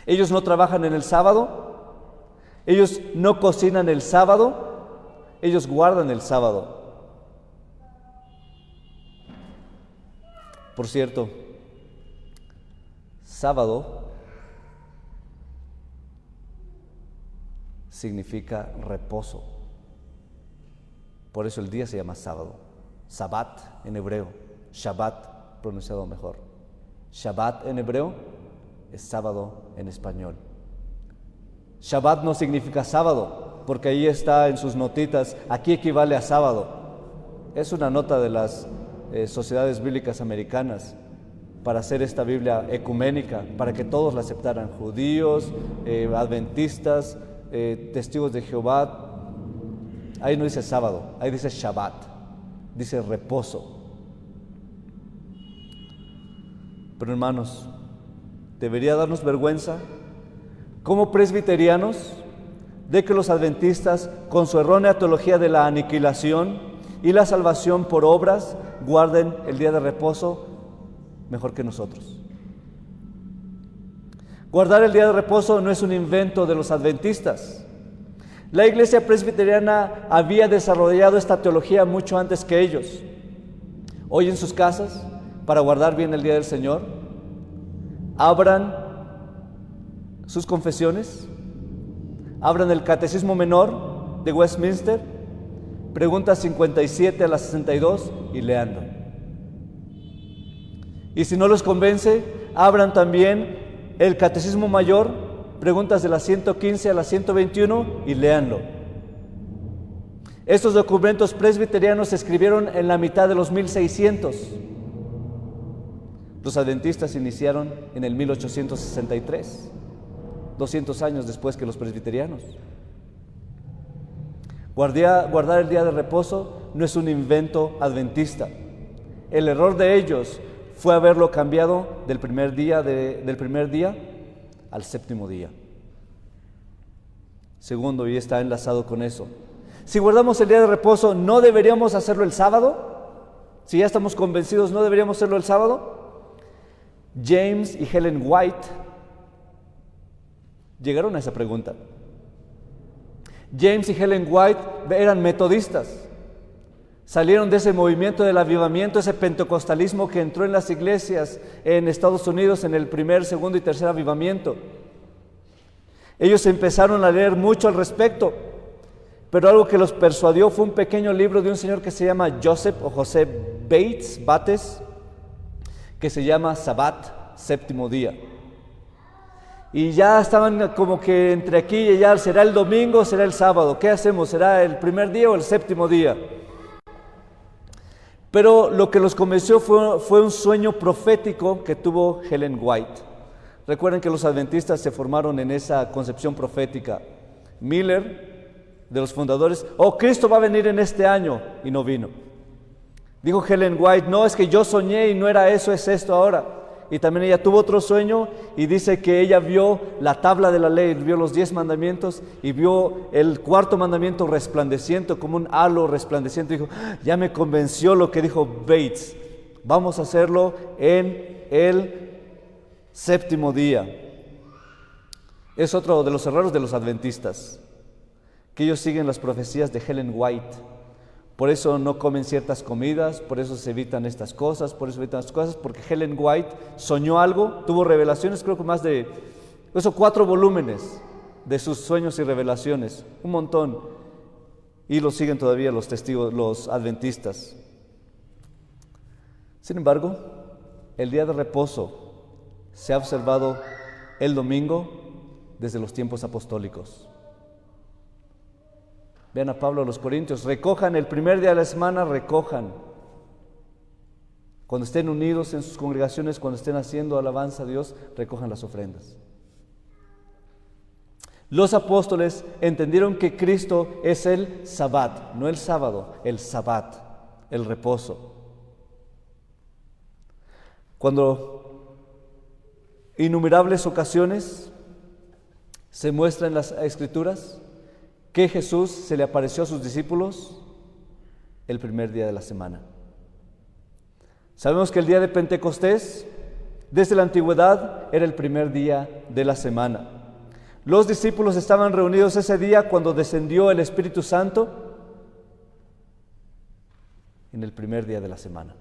Ellos no trabajan en el sábado, ellos no cocinan el sábado, ellos guardan el sábado. Por cierto, sábado significa reposo. Por eso el día se llama sábado. Sabbat en hebreo, Shabbat pronunciado mejor. Shabbat en hebreo es sábado en español. Shabbat no significa sábado, porque ahí está en sus notitas, aquí equivale a sábado. Es una nota de las sociedades bíblicas americanas para hacer esta Biblia ecuménica, para que todos la aceptaran, judíos, adventistas, testigos de Jehová. Ahí no dice sábado, ahí dice Shabbat, dice reposo. Pero hermanos, debería darnos vergüenza como presbiterianos de que los adventistas, con su errónea teología de la aniquilación y la salvación por obras, guarden el día de reposo mejor que nosotros. Guardar el día de reposo no es un invento de los adventistas. La iglesia presbiteriana había desarrollado esta teología mucho antes que ellos. Hoy en sus casas, para guardar bien el día del Señor, abran sus confesiones, abran el Catecismo Menor de Westminster, preguntas 57 a las 62 y leanlo. Y si no los convence, abran también el Catecismo Mayor, preguntas de las 115 a las 121 y léanlo. Estos documentos presbiterianos se escribieron en la mitad de los 1600. Los adventistas iniciaron en el 1863, 200 años después que los presbiterianos. Guardar el día de reposo no es un invento adventista. El error de ellos fue haberlo cambiado del primer día al séptimo día. Segundo, y está enlazado con eso, si guardamos el día de reposo, ¿no deberíamos hacerlo el sábado? Si ya estamos convencidos, ¿no deberíamos hacerlo el sábado? James y Helen White llegaron a esa pregunta. James y Helen White eran metodistas. Salieron de ese movimiento del avivamiento, ese pentecostalismo que entró en las iglesias en Estados Unidos en el primer, segundo y tercer avivamiento. Ellos empezaron a leer mucho al respecto, pero algo que los persuadió fue un pequeño libro de un señor que se llama Joseph Bates, que se llama Sabbat, séptimo día. Y ya estaban como que entre aquí y allá, ¿será el domingo o será el sábado? ¿Qué hacemos? ¿Será el primer día o el séptimo día? Pero lo que los convenció fue un sueño profético que tuvo Helen White. Recuerden que los adventistas se formaron en esa concepción profética. Miller, de los fundadores, Cristo va a venir en este año, y no vino. Dijo Helen White, no, es que yo soñé y no era eso, es esto ahora. Y también ella tuvo otro sueño y dice que ella vio la tabla de la ley, vio los 10 mandamientos y vio el cuarto mandamiento resplandeciente como un halo resplandeciente. Dijo, ya me convenció lo que dijo Bates, vamos a hacerlo en el séptimo día. Es otro de los errores de los adventistas, que ellos siguen las profecías de Helen White. Por eso no comen ciertas comidas, por eso se evitan estas cosas, porque Ellen White soñó algo, tuvo revelaciones, creo que más de 4 volúmenes de sus sueños y revelaciones, un montón, y lo siguen todavía los testigos, los adventistas. Sin embargo, el día de reposo se ha observado el domingo desde los tiempos apostólicos. Vean a Pablo a los Corintios, recojan el primer día de la semana, recojan. Cuando estén unidos en sus congregaciones, cuando estén haciendo alabanza a Dios, recojan las ofrendas. Los apóstoles entendieron que Cristo es el Sabbat, no el sábado, el Sabbat, el reposo. Cuando innumerables ocasiones se muestra en las Escrituras que Jesús se le apareció a sus discípulos el primer día de la semana. Sabemos que el día de Pentecostés, desde la antigüedad, era el primer día de la semana. Los discípulos estaban reunidos ese día cuando descendió el Espíritu Santo en el primer día de la semana.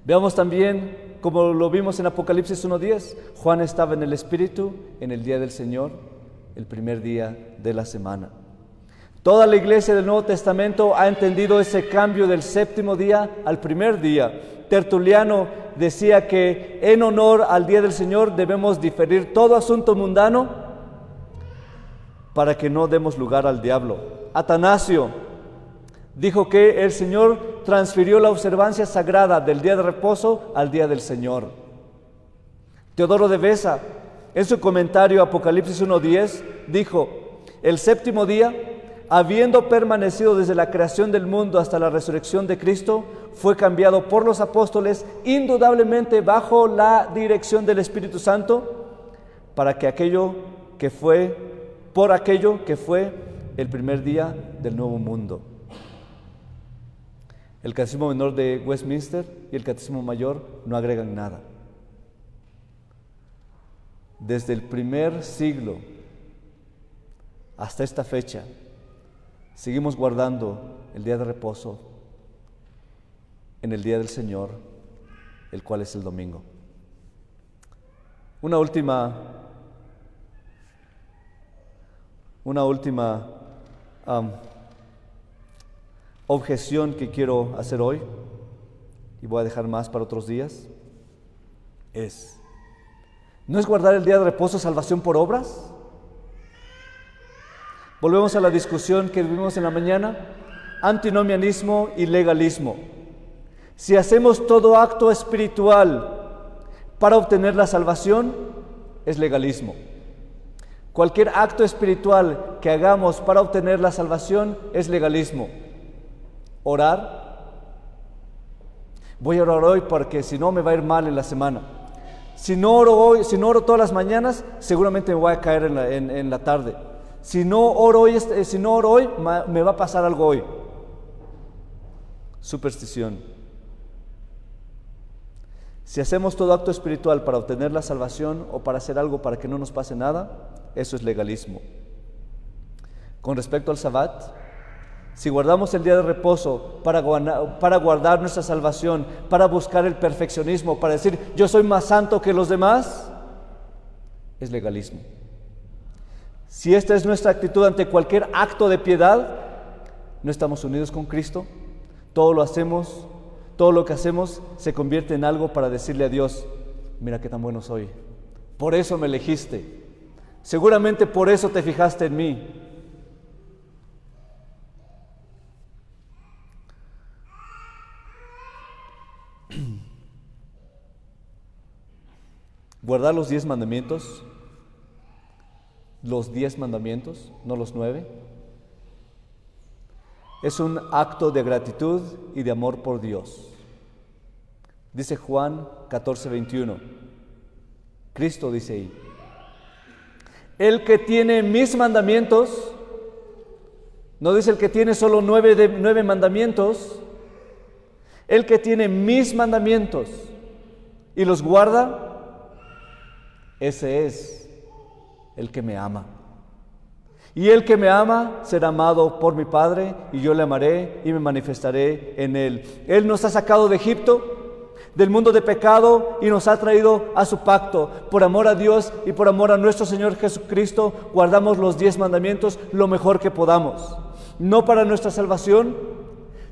Veamos también, como lo vimos en Apocalipsis 1:10, Juan estaba en el Espíritu en el día del Señor, el primer día de la semana. Toda la iglesia del Nuevo Testamento ha entendido ese cambio del séptimo día al primer día. Tertuliano decía que en honor al día del Señor debemos diferir todo asunto mundano para que no demos lugar al diablo. Atanasio dijo que el Señor transfirió la observancia sagrada del día de reposo al día del Señor. Teodoro de Beza, en su comentario a Apocalipsis 1:10, dijo: el séptimo día, habiendo permanecido desde la creación del mundo hasta la resurrección de Cristo, fue cambiado por los apóstoles, indudablemente bajo la dirección del Espíritu Santo, por aquello que fue el primer día del nuevo mundo. El Catecismo Menor de Westminster y el Catecismo Mayor no agregan nada. Desde el primer siglo hasta esta fecha, seguimos guardando el día de reposo en el día del Señor, el cual es el domingo. Una última objeción que quiero hacer hoy, y voy a dejar más para otros días, ¿no es guardar el día de reposo salvación por obras? Volvemos a la discusión que vimos en la mañana: antinomianismo y legalismo. Si hacemos todo acto espiritual para obtener la salvación, es legalismo. Cualquier acto espiritual que hagamos para obtener la salvación es legalismo. Orar. Voy a orar hoy porque si no me va a ir mal en la semana. Si no oro todas las mañanas, seguramente me voy a caer en la tarde. Si no oro hoy, me va a pasar algo hoy. Superstición. Si hacemos todo acto espiritual para obtener la salvación o para hacer algo para que no nos pase nada, eso es legalismo. Con respecto al Sabbat, si guardamos el día de reposo para guardar nuestra salvación, para buscar el perfeccionismo, para decir yo soy más santo que los demás, es legalismo. Si esta es nuestra actitud ante cualquier acto de piedad, no estamos unidos con Cristo. Todo lo que hacemos se convierte en algo para decirle a Dios: mira qué tan bueno soy, por eso me elegiste, seguramente por eso te fijaste en mí. Guardar los 10 mandamientos, no los 9, es un acto de gratitud y de amor por Dios. Dice Juan 14:21, Cristo dice ahí: el que tiene mis mandamientos, no dice el que tiene solo 9 mandamientos, el que tiene mis mandamientos y los guarda, ese es el que me ama. Y el que me ama será amado por mi Padre, y yo le amaré y me manifestaré en él. Él nos ha sacado de Egipto, del mundo de pecado, y nos ha traído a su pacto. Por amor a Dios y por amor a nuestro Señor Jesucristo, guardamos los 10 mandamientos lo mejor que podamos. No para nuestra salvación,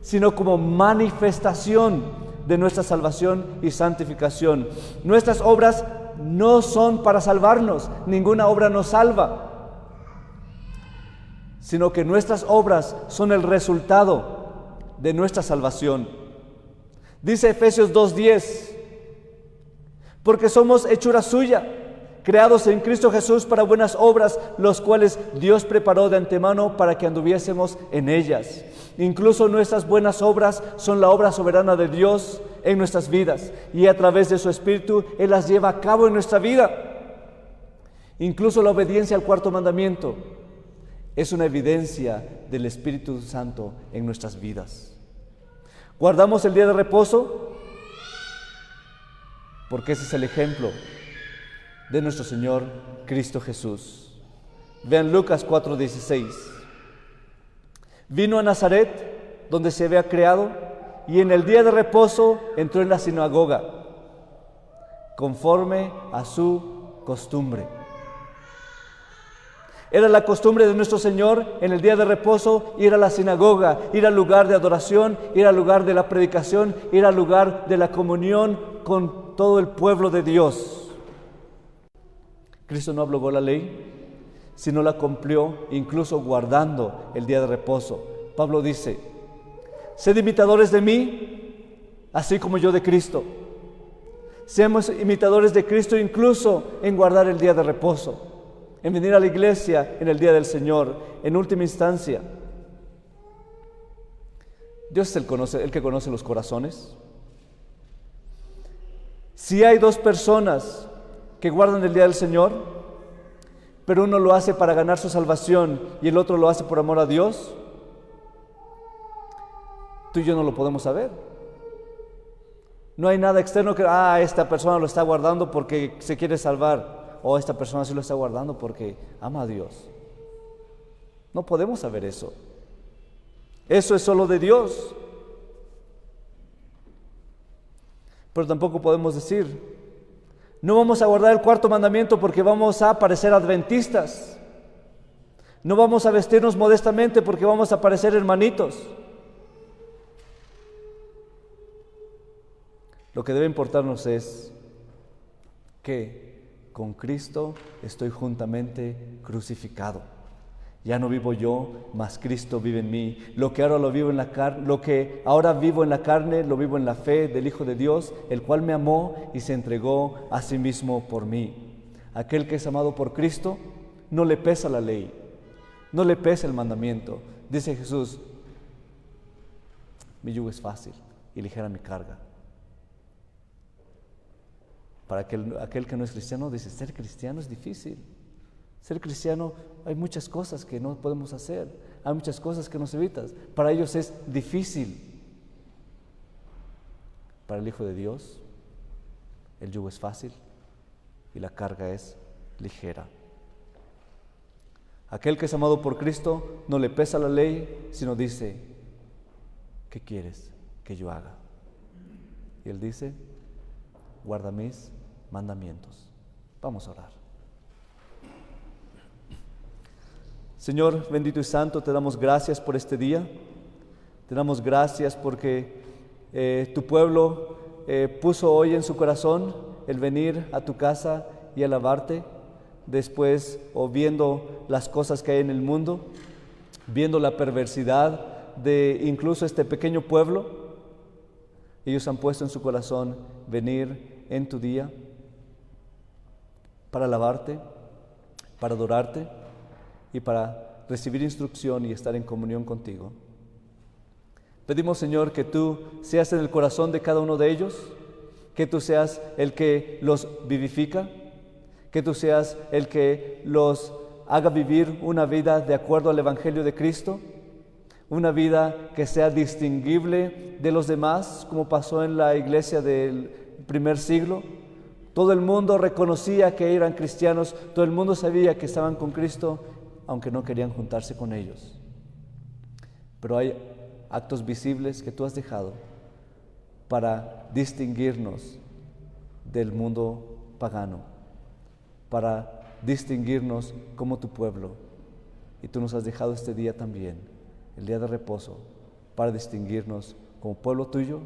sino como manifestación de nuestra salvación y santificación. Nuestras obras no son para salvarnos, ninguna obra nos salva, sino que nuestras obras son el resultado de nuestra salvación. Dice Efesios 2:10, porque somos hechura suya, creados en Cristo Jesús para buenas obras, los cuales Dios preparó de antemano para que anduviésemos en ellas. Incluso nuestras buenas obras son la obra soberana de Dios en nuestras vidas, y a través de su Espíritu Él las lleva a cabo en nuestra vida. Incluso la obediencia al cuarto mandamiento es una evidencia del Espíritu Santo en nuestras vidas. Guardamos el día de reposo porque ese es el ejemplo de nuestro Señor Cristo Jesús. Vean Lucas 4:16. Vino a Nazaret, donde se había criado, y en el día de reposo entró en la sinagoga, conforme a su costumbre. Era la costumbre de nuestro Señor en el día de reposo ir a la sinagoga, ir al lugar de adoración, ir al lugar de la predicación, ir al lugar de la comunión con todo el pueblo de Dios. Cristo no abrogó la ley, sino la cumplió, incluso guardando el día de reposo. Pablo dice: sed imitadores de mí, así como yo de Cristo. Seamos imitadores de Cristo incluso en guardar el día de reposo, en venir a la iglesia en el día del Señor. En última instancia, Dios es el que conoce los corazones. Si hay dos personas que guardan el día del Señor, pero uno lo hace para ganar su salvación y el otro lo hace por amor a Dios, tú y yo no lo podemos saber. No hay nada externo que, esta persona lo está guardando porque se quiere salvar, o esta persona sí lo está guardando porque ama a Dios. No podemos saber eso. Eso es solo de Dios. Pero tampoco podemos decir: no vamos a guardar el cuarto mandamiento porque vamos a parecer adventistas. No vamos a vestirnos modestamente porque vamos a parecer hermanitos. Lo que debe importarnos es que con Cristo estoy juntamente crucificado. Ya no vivo yo, mas Cristo vive en mí. Lo que ahora vivo en la carne, lo vivo en la fe del Hijo de Dios, el cual me amó y se entregó a sí mismo por mí. Aquel que es amado por Cristo, no le pesa la ley, no le pesa el mandamiento. Dice Jesús: mi yugo es fácil y ligera mi carga. Para aquel que no es cristiano, dice: ser cristiano es difícil. Ser cristiano, hay muchas cosas que no podemos hacer, hay muchas cosas que nos evitas. Para ellos es difícil. Para el Hijo de Dios, el yugo es fácil y la carga es ligera. Aquel que es amado por Cristo no le pesa la ley, sino dice: ¿qué quieres que yo haga? Y Él dice: guarda mis mandamientos. Vamos a orar. Señor bendito y santo, te damos gracias por este día. Te damos gracias porque tu pueblo puso hoy en su corazón el venir a tu casa y alabarte, después viendo las cosas que hay en el mundo, viendo la perversidad de incluso este pequeño pueblo. Ellos han puesto en su corazón venir en tu día para alabarte, para adorarte y para recibir instrucción y estar en comunión contigo. Pedimos, Señor, que tú seas en el corazón de cada uno de ellos, que tú seas el que los vivifica, que tú seas el que los haga vivir una vida de acuerdo al Evangelio de Cristo, una vida que sea distinguible de los demás, como pasó en la iglesia del primer siglo. Todo el mundo reconocía que eran cristianos, todo el mundo sabía que estaban con Cristo, aunque no querían juntarse con ellos. Pero hay actos visibles que tú has dejado para distinguirnos del mundo pagano, para distinguirnos como tu pueblo. Y tú nos has dejado este día también, el día de reposo, para distinguirnos como pueblo tuyo,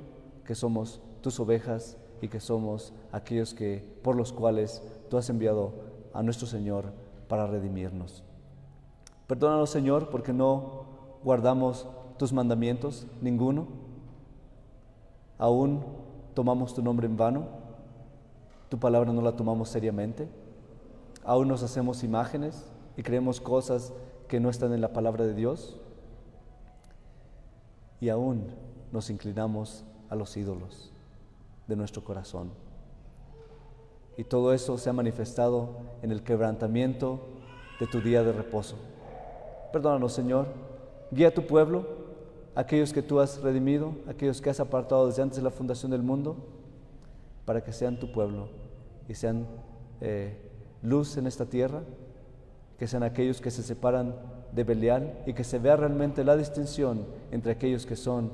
que somos tus ovejas y que somos aquellos por los cuales tú has enviado a nuestro Señor para redimirnos. Perdónanos, Señor, porque no guardamos tus mandamientos, ninguno. Aún tomamos tu nombre en vano, tu palabra no la tomamos seriamente. Aún nos hacemos imágenes y creemos cosas que no están en la palabra de Dios. Y aún nos inclinamos a los ídolos de nuestro corazón. Y todo eso se ha manifestado en el quebrantamiento de tu día de reposo. Perdónanos, Señor. Guía a tu pueblo, aquellos que tú has redimido, aquellos que has apartado desde antes de la fundación del mundo, para que sean tu pueblo y sean luz en esta tierra, que sean aquellos que se separan de Belial y que se vea realmente la distinción entre aquellos que son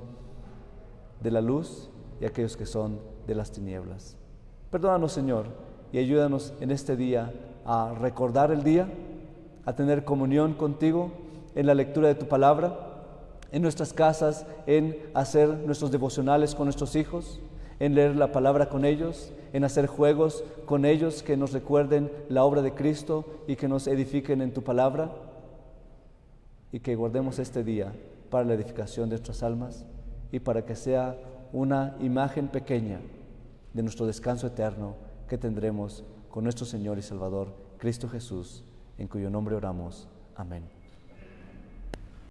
de la luz y aquellos que son de las tinieblas. Perdónanos, Señor, y ayúdanos en este día a recordar el día, a tener comunión contigo en la lectura de tu palabra, en nuestras casas, en hacer nuestros devocionales con nuestros hijos, en leer la palabra con ellos, en hacer juegos con ellos que nos recuerden la obra de Cristo y que nos edifiquen en tu palabra, y que guardemos este día para la edificación de nuestras almas y para que sea una imagen pequeña de nuestro descanso eterno que tendremos con nuestro Señor y Salvador, Cristo Jesús, en cuyo nombre oramos. Amén.